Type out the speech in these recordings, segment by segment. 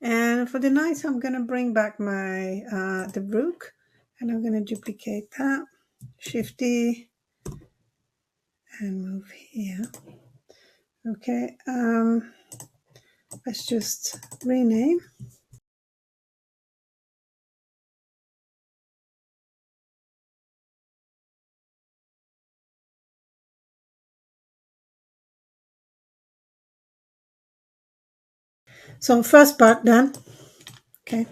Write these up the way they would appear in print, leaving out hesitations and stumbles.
And for the knight, I'm going to bring back my the rook, and I'm going to duplicate that. Shift D and move here. Okay, let's just rename. So first part done. Okay,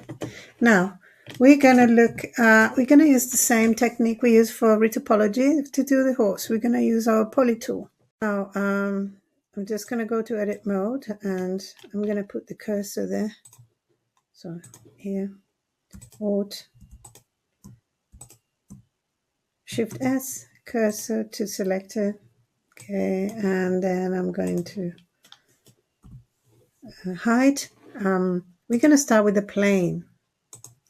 now we're gonna look. We're gonna use the same technique we use for retopology to do the horse. We're gonna use our poly tool. Now I'm just gonna go to edit mode, and I'm gonna put the cursor there. So here, Alt, Shift S, cursor to selected. Okay, and then I'm going to hide. We're going to start with the plane.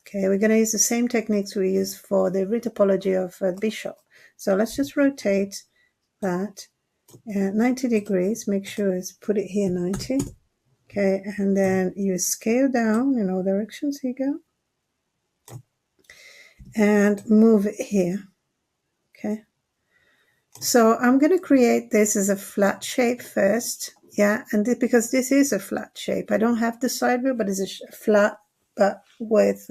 Okay, we're going to use the same techniques we use for the retopology of bishop. So let's just rotate that 90 degrees. Make sure it's put it here 90. Okay, and then you scale down in all directions. Here you go. And move it here. Okay. So I'm going to create this as a flat shape first. Yeah, and because this is a flat shape. I don't have the side view, but it's a flat, but with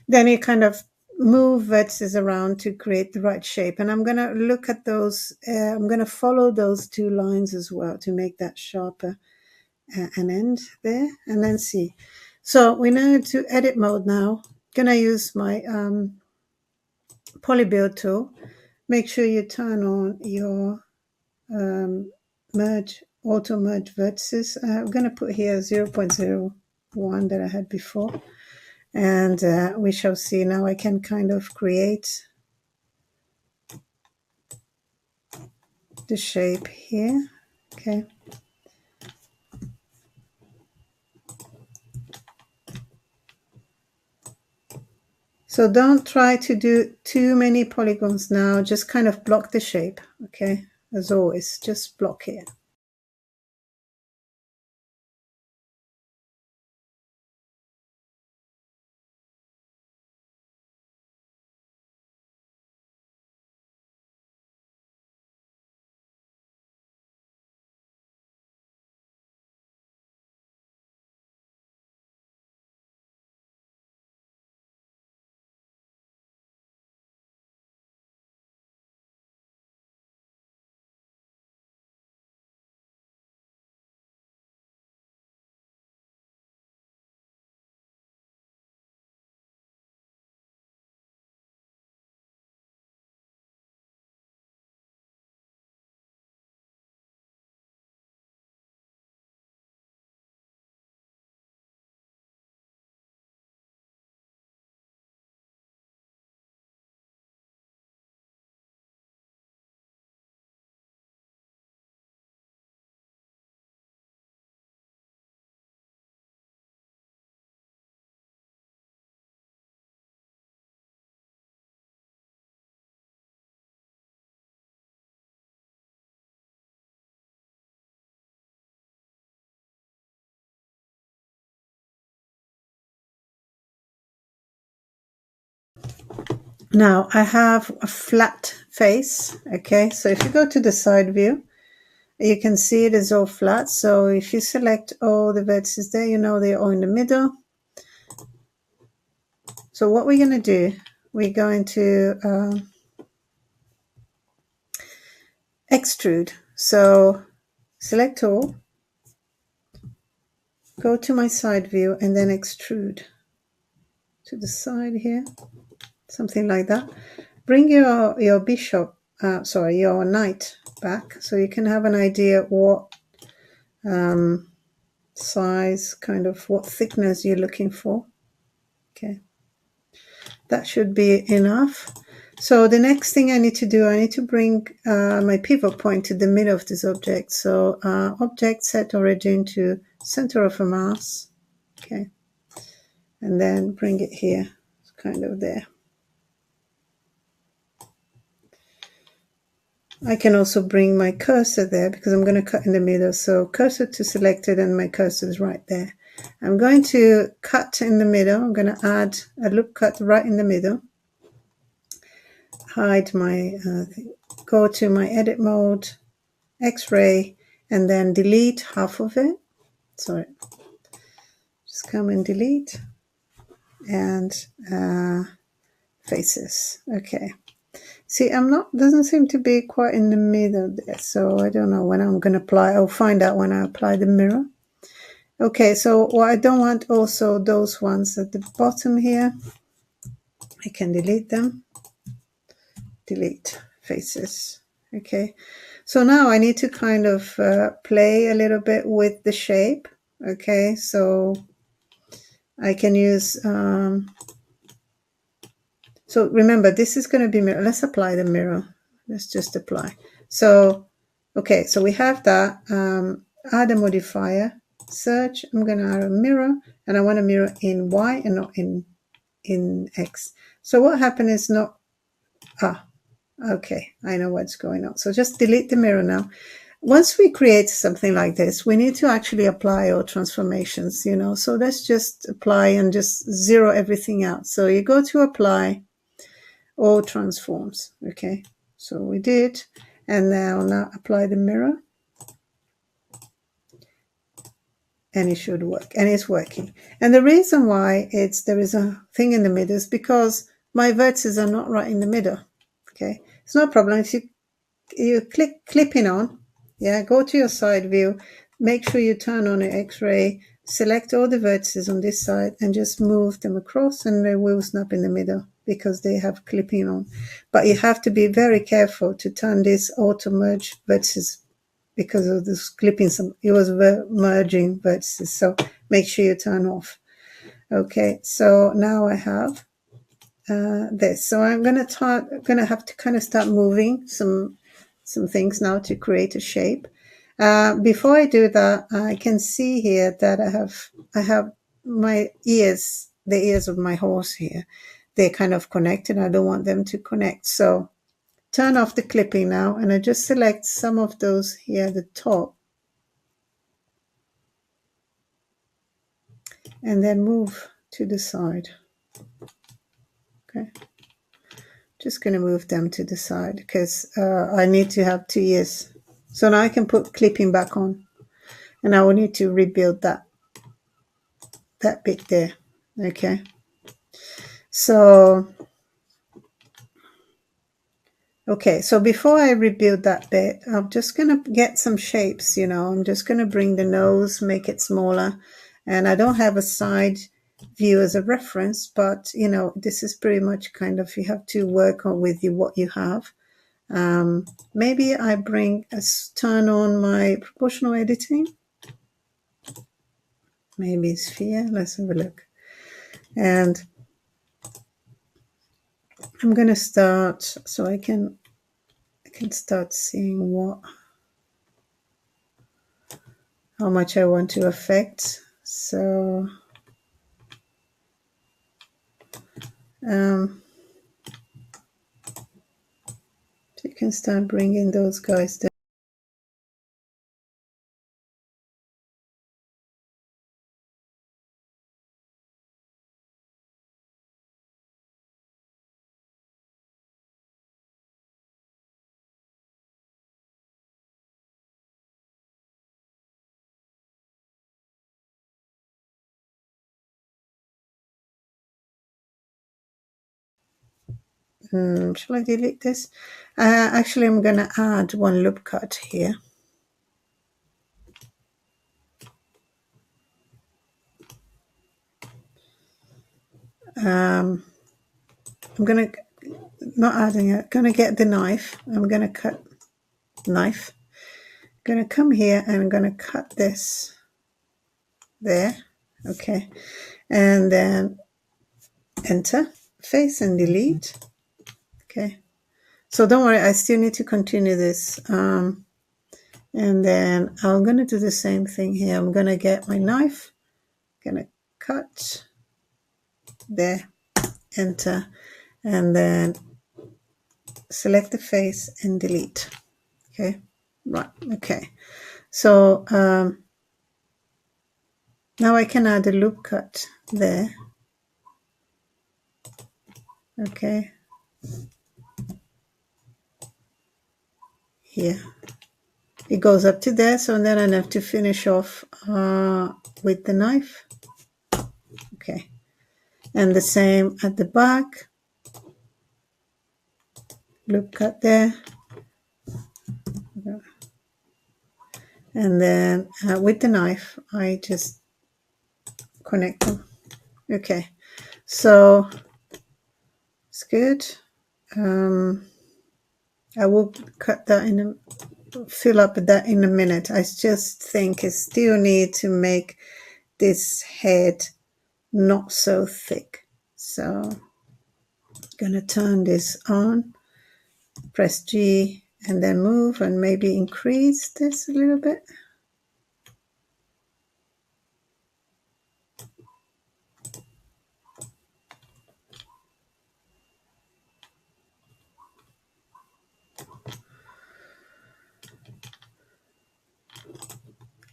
then you kind of move vertices around to create the right shape. And I'm going to look at those. I'm going to follow those two lines as well to make that sharper an end there, and then see. So we're now to edit mode now. Going to use my polybuild tool. Make sure you turn on your auto merge vertices. I'm going to put here 0.01 that I had before, and we shall see. Now I can kind of create the shape here. Okay, so don't try to do too many polygons now, just kind of block the shape. Okay, as always, just block it. Now I have a flat face. Okay, so if you go to the side view, you can see it is all flat. So if you select all the vertices there, you know they're all in the middle. So what we're going to do, we're going to extrude. So select all, go to my side view, and then extrude to the side here, something like that. Bring your bishop, your knight back, so you can have an idea what size, kind of what thickness you're looking for. Okay, that should be enough. So the next thing I need to do, I need to bring my pivot point to the middle of this object. So object set origin to center of a mass. Okay, and then bring it here. It's kind of there. I can also bring my cursor there because I'm going to cut in the middle. So cursor to selected, and my cursor is right there. I'm going to cut in the middle. I'm going to add a loop cut right in the middle. Hide my, go to my edit mode, X-ray, and then delete half of it. Sorry, just come and delete, and faces. Okay. See, doesn't seem to be quite in the middle there, so I don't know when I'm going to apply. I'll find out when I apply the mirror. Okay, so what I don't want also those ones at the bottom here. I can delete them. Delete faces. Okay, so now I need to kind of play a little bit with the shape. Okay, so I can use, so remember, this is going to be mirror. Let's apply the mirror. Let's just apply. So, okay, so we have that. Add a modifier, search. I'm going to add a mirror, and I want a mirror in Y and not in X. So what happened is not, okay, I know what's going on. So just delete the mirror now. Once we create something like this, we need to actually apply our transformations, you know. So let's just apply and just zero everything out. So you go to apply all transforms. Okay, so we did, and now apply the mirror, and it should work, and it's working. And the reason why there is a thing in the middle is because my vertices are not right in the middle. Okay, it's no problem if you click clipping on, yeah, go to your side view, make sure you turn on the X-ray, select all the vertices on this side and just move them across, and they will snap in the middle because they have clipping on. But you have to be very careful to turn this auto merge vertices because of this clipping. It was merging vertices, so make sure you turn off. Okay, so now I have this. So I'm gonna have to kind of start moving some things now to create a shape. Before I do that, I can see here that I have my ears, the ears of my horse here. They're kind of connected. I don't want them to connect. So turn off the clipping now, and I just select some of those here at the top, and then move to the side. Okay. Just going to move them to the side because I need to have 2 ears. So now I can put clipping back on, and I will need to rebuild that bit there. Okay. So, okay. So before I rebuild that bit, I'm just going to get some shapes, you know. I'm just going to bring the nose, make it smaller. And I don't have a side view as a reference, but, you know, this is pretty much kind of, you have to work on with what you have. Maybe I turn on my proportional editing. Maybe sphere. Let's have a look. And I'm going to start so I can start seeing how much I want to affect. So you can start bringing those guys down. Shall I delete this? Actually, I'm going to add one loop cut here. I'm going to, not adding it, going to get the knife. I'm going to cut knife. I'm going to come here and I'm going to cut this there. Okay. And then enter, face and delete. Okay. So don't worry, I still need to continue this. And then I'm going to do the same thing here. I'm going to get my knife, going to cut there, enter, and then select the face and delete. Okay, right, okay. So Now I can add a loop cut there. Okay. Here. It goes up to there, so then I have to finish off with the knife. Okay. And the same at the back. Loop cut there. And then with the knife, I just connect them. Okay. So it's good. I will cut that fill up that in a minute. I just think I still need to make this head not so thick. So I'm gonna turn this on, press G, and then move and maybe increase this a little bit.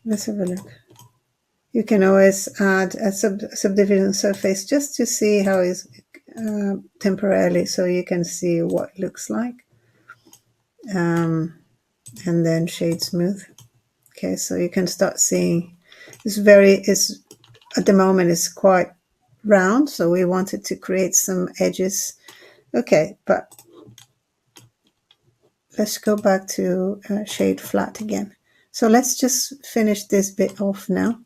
Let's have a look. You can always add a subdivision surface just to see how it's temporarily, so you can see what it looks like. And then shade smooth. Okay, so you can start seeing it's at the moment it's quite round, so we wanted to create some edges. Okay, but let's go back to shade flat again. So let's just finish this bit off now.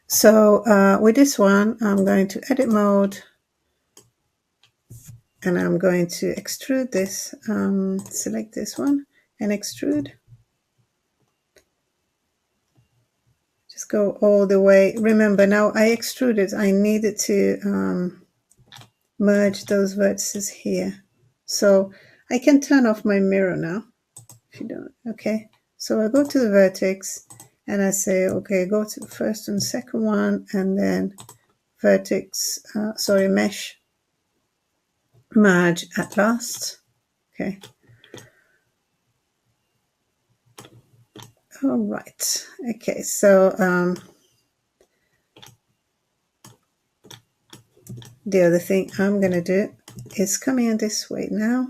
So with this one, I'm going to edit mode, and I'm going to extrude this. Select this one and extrude. Just go all the way. Remember, now I extruded. I needed to merge those vertices here. So I can turn off my mirror now. If you don't, okay. So I go to the vertex and I say, okay, go to the first and second one, and then vertex, mesh, merge at last. Okay. All right. Okay. So the other thing I'm going to do is come in this way now.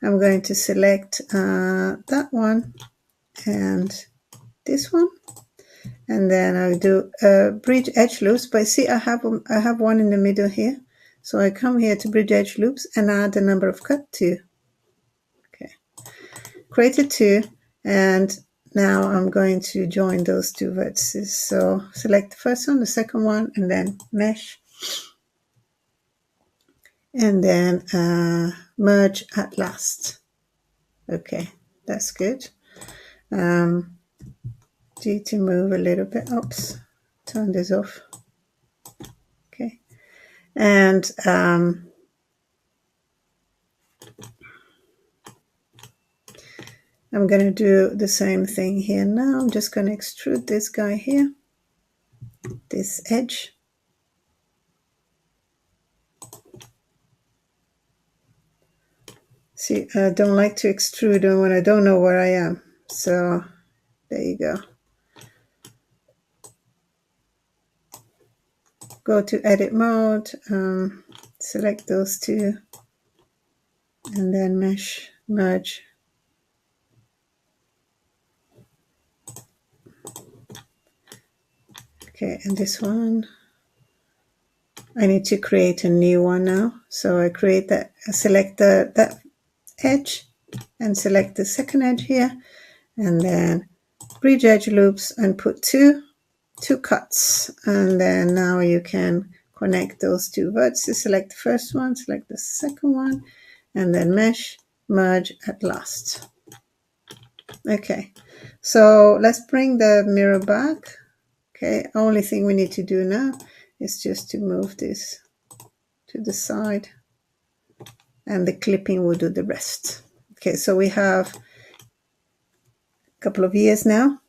I'm going to select that one and this one, and then I'll do bridge edge loops. But see, I have one in the middle here, so I come here to bridge edge loops and add the number of cut 2. Okay, created 2, and now I'm going to join those 2 vertices. So select the first one, the second one, and then mesh, and then merge at last. Okay, that's good. G to move a little bit. Oops, turn this off. Okay, and I'm going to do the same thing here now. I'm just going to extrude this guy here, this edge. See, I don't like to extrude when I don't know where I am. So there you go. Go to edit mode, select those 2, and then mesh, merge. Okay, and this one, I need to create a new one now. So I create that, select that edge and select the second edge here, and then bridge edge loops and put two cuts, and then now you can connect those 2 vertices. Select the first one, select the second one, and then mesh, merge at last. Okay, so let's bring the mirror back. Okay, only thing we need to do now is just to move this to the side, and the clipping will do the rest. Okay, so we have a couple of ears now.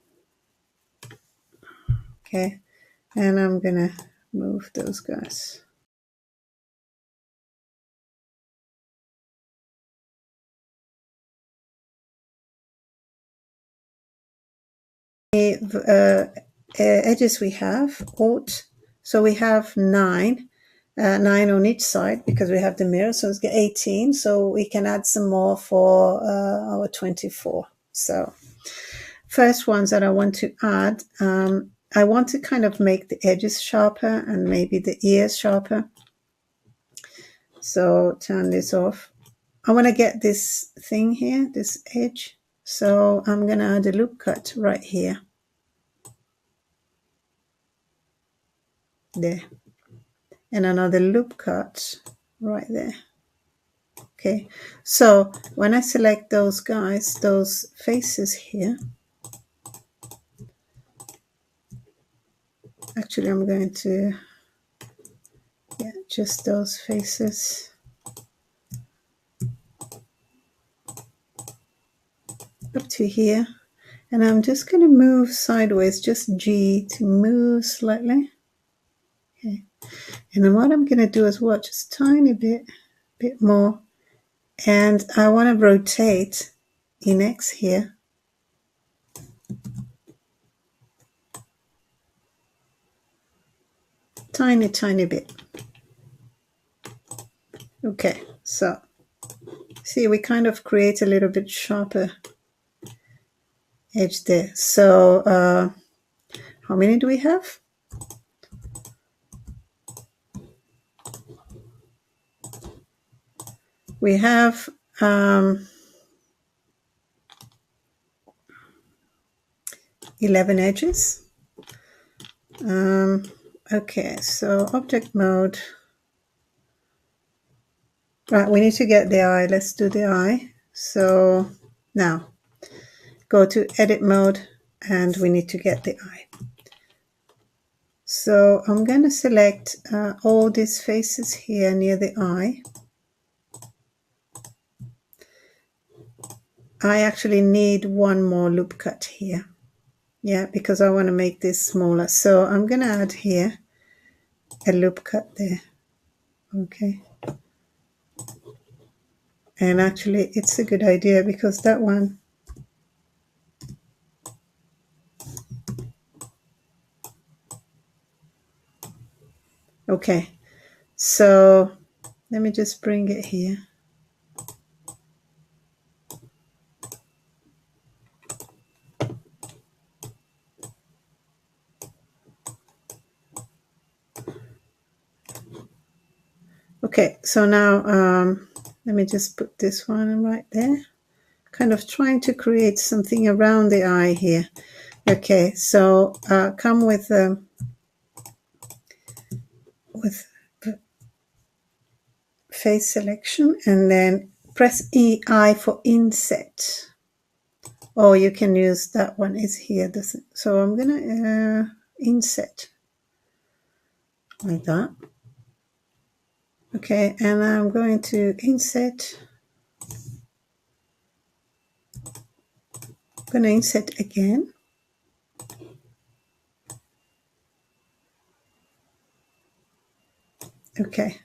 Okay, and I'm gonna move those guys. edges we have, Alt. So we have 9 on each side because we have the mirror, so it's 18. So we can add some more for our 24. So first ones that I want to add, I want to kind of make the edges sharper and maybe the ears sharper. So turn this off. I want to get this thing here, this edge. So I'm going to add a loop cut right here. There. And another loop cut right there. Okay, so when I select those guys, those faces here, actually I'm going to, just those faces. Up to here. And I'm just going to move sideways, just G to move slightly. Okay. And then what I'm going to do is watch just a tiny bit more. And I want to rotate in X here. Tiny, tiny bit. Okay, so see, we kind of create a little bit sharper edge there. So how many do we have? We have 11 edges. Okay, so object mode. Right, we need to get the eye. Let's do the eye. So now go to edit mode and we need to get the eye. So I'm going to select all these faces here near the eye. I actually need one more loop cut here. Yeah, because I want to make this smaller. So I'm going to add here a loop cut there. Okay. And actually it's a good idea because that one, okay, so let me just bring it here. Okay, so now let me just put this one right there. Kind of trying to create something around the eye here. Okay, so come with face selection and then press EI for inset. Or you can use that one, is here. So I'm gonna inset like that. Okay, and I'm going to inset. I'm going to inset again. Okay,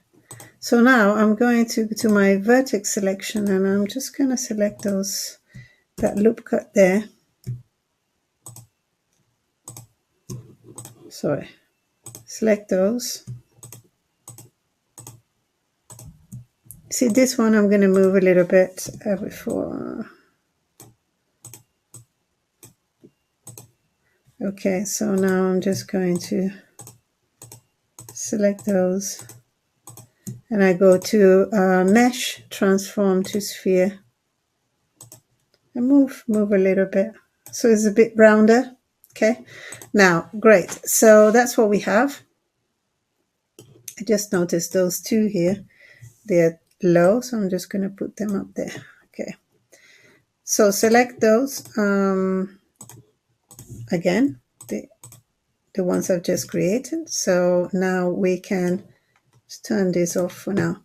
so now I'm going to my vertex selection and I'm just going to select that loop cut there. Sorry, select those. See, this one I'm going to move a little bit before. Okay, so now I'm just going to select those and I go to mesh, transform to sphere and move a little bit so it's a bit rounder. Okay, now great, so that's what we have. I just noticed those two here, they're low, so I'm just going to put them up there. Okay, so select those again, the ones I've just created. So now we can just turn this off for now.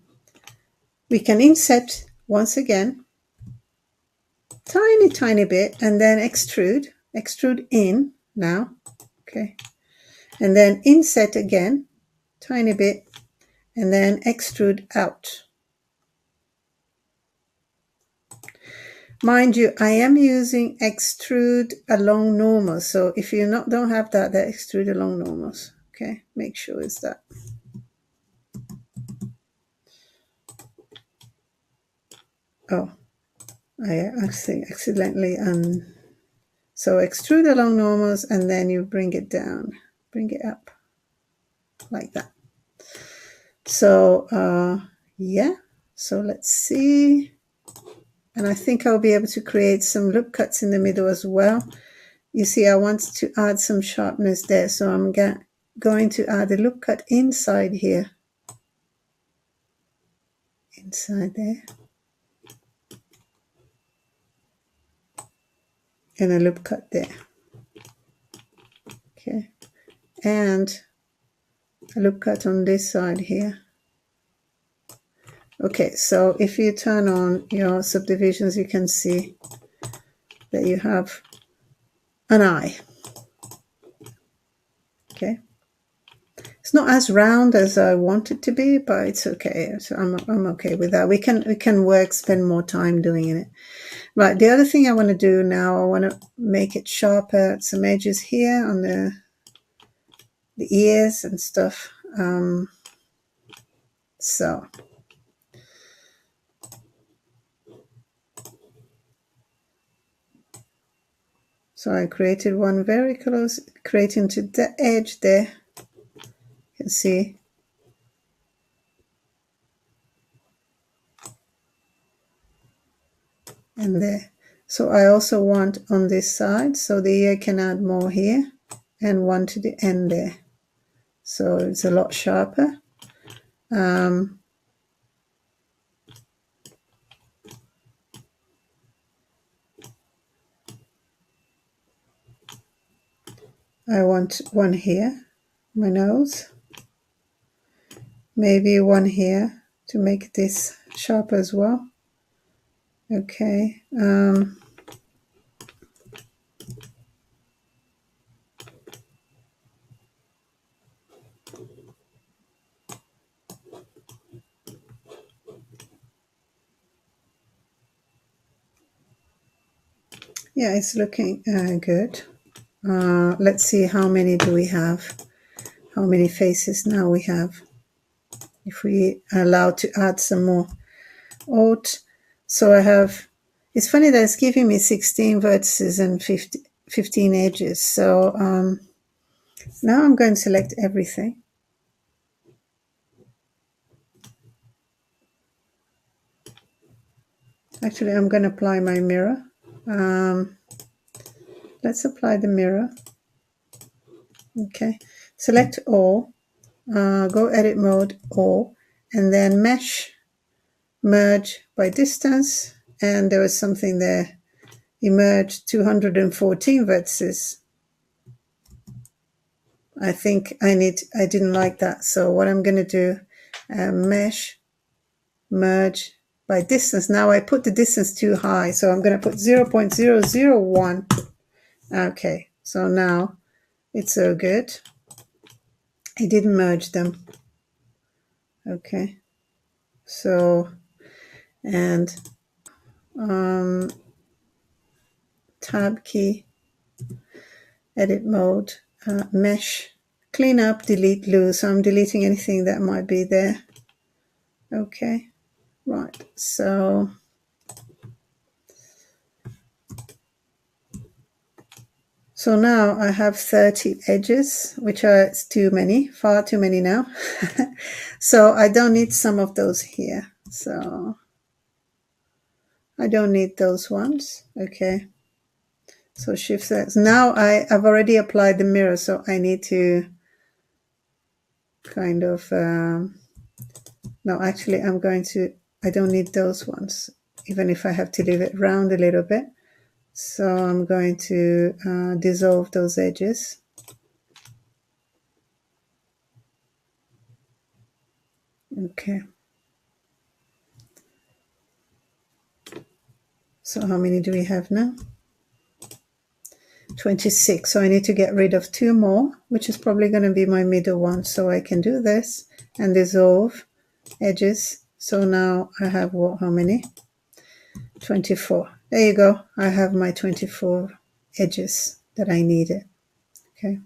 We can inset once again, tiny bit, and then extrude in now. Okay, and then inset again, tiny bit, and then extrude out. Mind you, I am using extrude along normals. So if you don't have that, extrude along normals. Okay, make sure it's that. Oh, I accidentally so extrude along normals, and then you bring it down, bring it up like that. So yeah, so let's see. And I think I'll be able to create some loop cuts in the middle as well. You see, I want to add some sharpness there, so I'm going to add a loop cut inside here. Inside there. And a loop cut there. Okay. And a loop cut on this side here. Okay, so if you turn on your subdivisions, you can see that you have an eye. Okay. It's not as round as I want it to be, but it's okay. So I'm okay with that. We can spend more time doing it. Right, the other thing I want to do now, I want to make it sharper, some edges here on the ears and stuff. So I created one very close, creating to the edge there. You can see. And there. So I also want on this side, so the ear can add more here and one to the end there. So it's a lot sharper. I want one here, my nose. Maybe one here to make this sharp as well. Okay. Yeah, it's looking good. Let's see, how many do we have? How many faces now we have? If we are allowed to add some more. Alt. So I have, it's funny that it's giving me 16 vertices and 15 edges. So now I'm going to select everything. Actually, I'm going to apply my mirror. Let's apply the mirror. Okay, select all, go edit mode, all, and then mesh, merge by distance. And there was something there, emerge 214 vertices. I think I didn't like that. So what I'm going to do, mesh, merge by distance. Now I put the distance too high, so I'm going to put 0.001. Okay, so now it's so good. I didn't merge them. Okay, so, and tab key, edit mode, mesh, clean up, delete, lose. So I'm deleting anything that might be there. Okay, right, so now I have 30 edges, which are too many, far too many now. So I don't need some of those here. So I don't need those ones. Okay. So Shift X. Now I've already applied the mirror, so I need to kind of, no, actually I don't need those ones, even if I have to leave it round a little bit. So I'm going to dissolve those edges. Okay. So how many do we have now? 26. So I need to get rid of 2 more, which is probably going to be my middle one. So I can do this and dissolve edges. So now I have what? How many? 24. there you go. I have my 24 edges that I needed. Okay.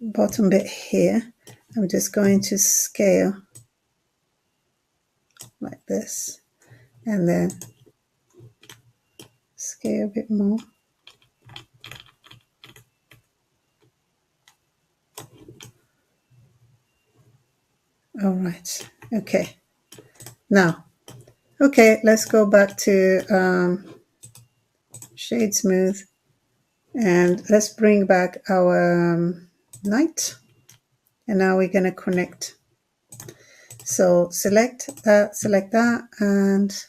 Bottom bit here, I'm just going to scale like this, and then scale a bit more. All right. Okay. Now, okay, let's go back to Shade Smooth, and let's bring back our night. And now we're going to connect. So select that, and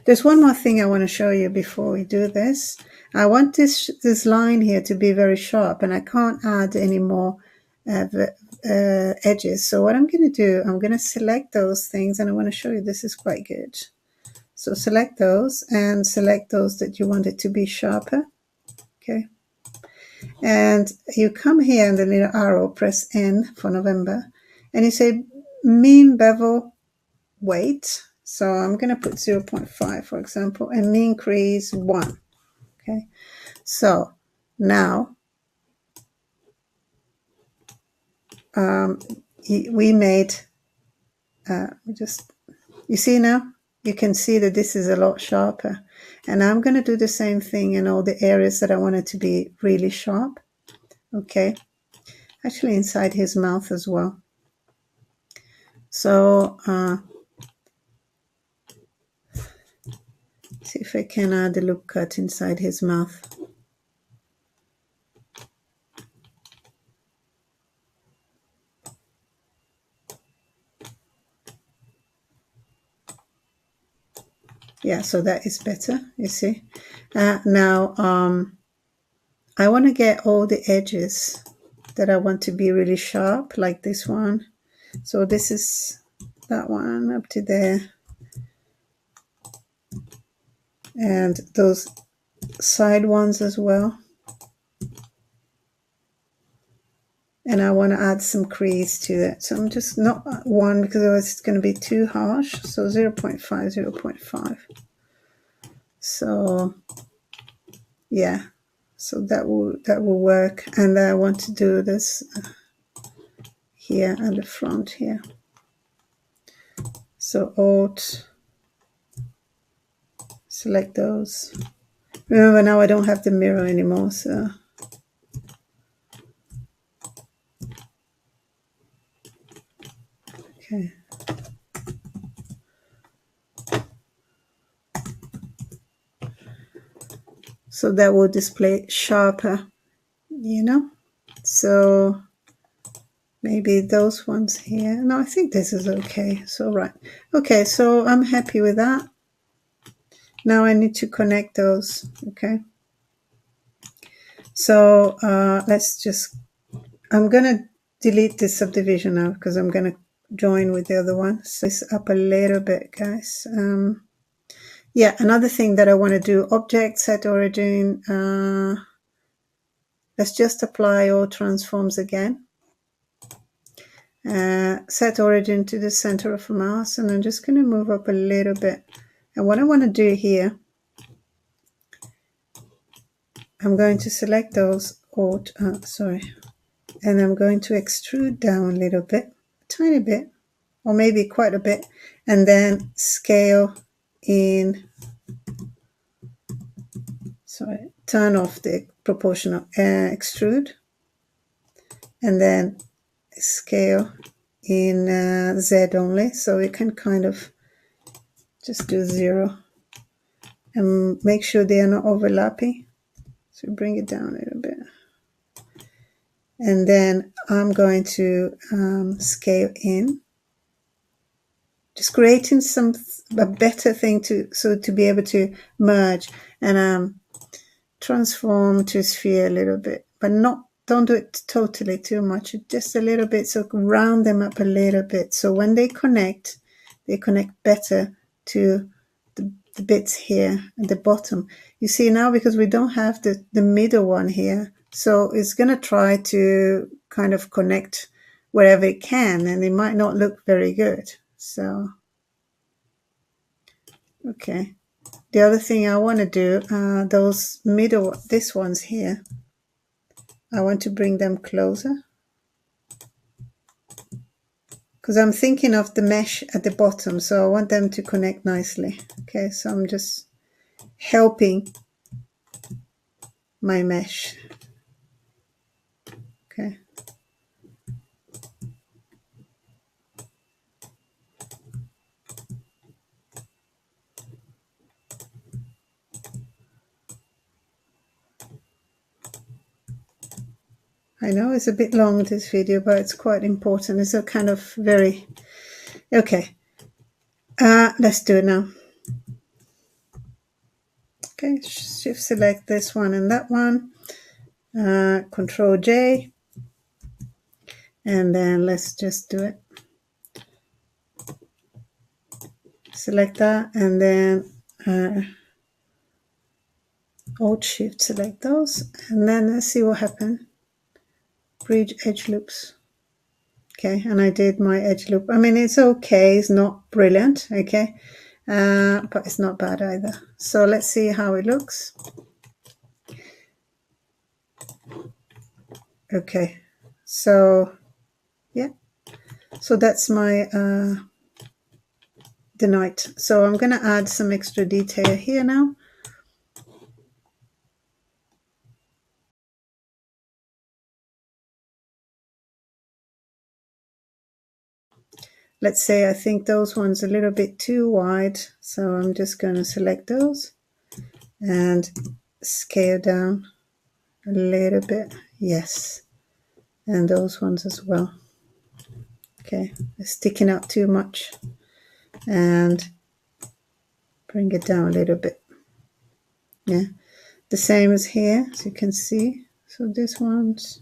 there's one more thing I want to show you before we do this. I want this line here to be very sharp, and I can't add any more edges. So what I'm going to do, I'm going to select those things, and I want to show you this is quite good. So select those, and select those that you want it to be sharper. Okay. And you come here in the little arrow, press N for November, and you say mean bevel weight. So I'm going to put 0.5, for example, and mean crease 1. Okay. So now we made, you see now, you can see that this is a lot sharper. And I'm going to do the same thing in all the areas that I want it to be really sharp. Okay. Actually inside his mouth as well. So see if I can add a loop cut inside his mouth. Yeah, so that is better, you see. Now, I want to get all the edges that I want to be really sharp, like this one. So this is that one up to there. And those side ones as well. And I want to add some crease to it. So I'm just not 1 because otherwise it's going to be too harsh. So 0.5, 0.5. So yeah, so that will work. And I want to do this here at the front here. So Alt, select those. Remember now I don't have the mirror anymore, so okay. So that will display sharper, you know. So maybe those ones here. No, I think this is okay. So right. Okay, so I'm happy with that. Now I need to connect those. Okay. So let's just, I'm going to delete this subdivision now because I'm going to join with the other one. So it's up a little bit, guys. Yeah, another thing that I want to do, object, set origin. Let's just apply all transforms again. Set origin to the center of mouse, and I'm just going to move up a little bit. And what I want to do here, I'm going to select those, and I'm going to extrude down a little bit, a tiny bit, or maybe quite a bit, and then scale in, turn off the proportional extrude, and then scale in Z only, so we can kind of just do 0 and make sure they are not overlapping. So bring it down a little bit. And then I'm going to scale in, just creating a better thing to be able to merge and transform to sphere a little bit, but don't do it totally too much, just a little bit. So round them up a little bit. So when they connect better to the bits here at the bottom. You see now, because we don't have the middle one here, so it's going to try to kind of connect wherever it can, and it might not look very good. So Okay. The other thing I want to do, those middle, these ones here, I want to bring them closer because I'm thinking of the mesh at the bottom, so I want them to connect nicely. Okay, so I'm just helping my mesh. Okay. I know it's a bit long, this video, but it's quite important. It's a kind of very... Okay. Let's do it now. Okay, shift select this one and that one. Control J. And then let's just do it. Select that and then Alt Shift select those. And then let's see what happened. Bridge edge loops. Okay, and I did my edge loop. I mean, it's okay. It's not brilliant. Okay. But it's not bad either. So let's see how it looks. Okay, so yeah, so that's my the night. So I'm going to add some extra detail here now. Let's say I think those ones a little bit too wide, so I'm just going to select those and scale down a little bit. Yes, and those ones as well. Okay, they're sticking out too much, and bring it down a little bit. Yeah, the same as here, as you can see. So these ones,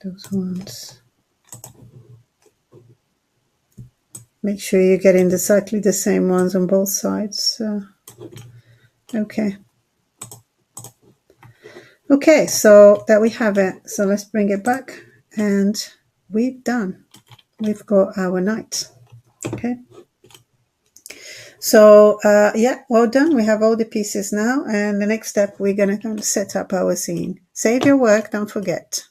those ones. Make sure you're getting exactly the same ones on both sides. Okay. Okay, so that we have it. So let's bring it back and we're done. We've got our night. Okay. So yeah, well done. We have all the pieces now. And the next step, we're going to kind of set up our scene. Save your work, don't forget.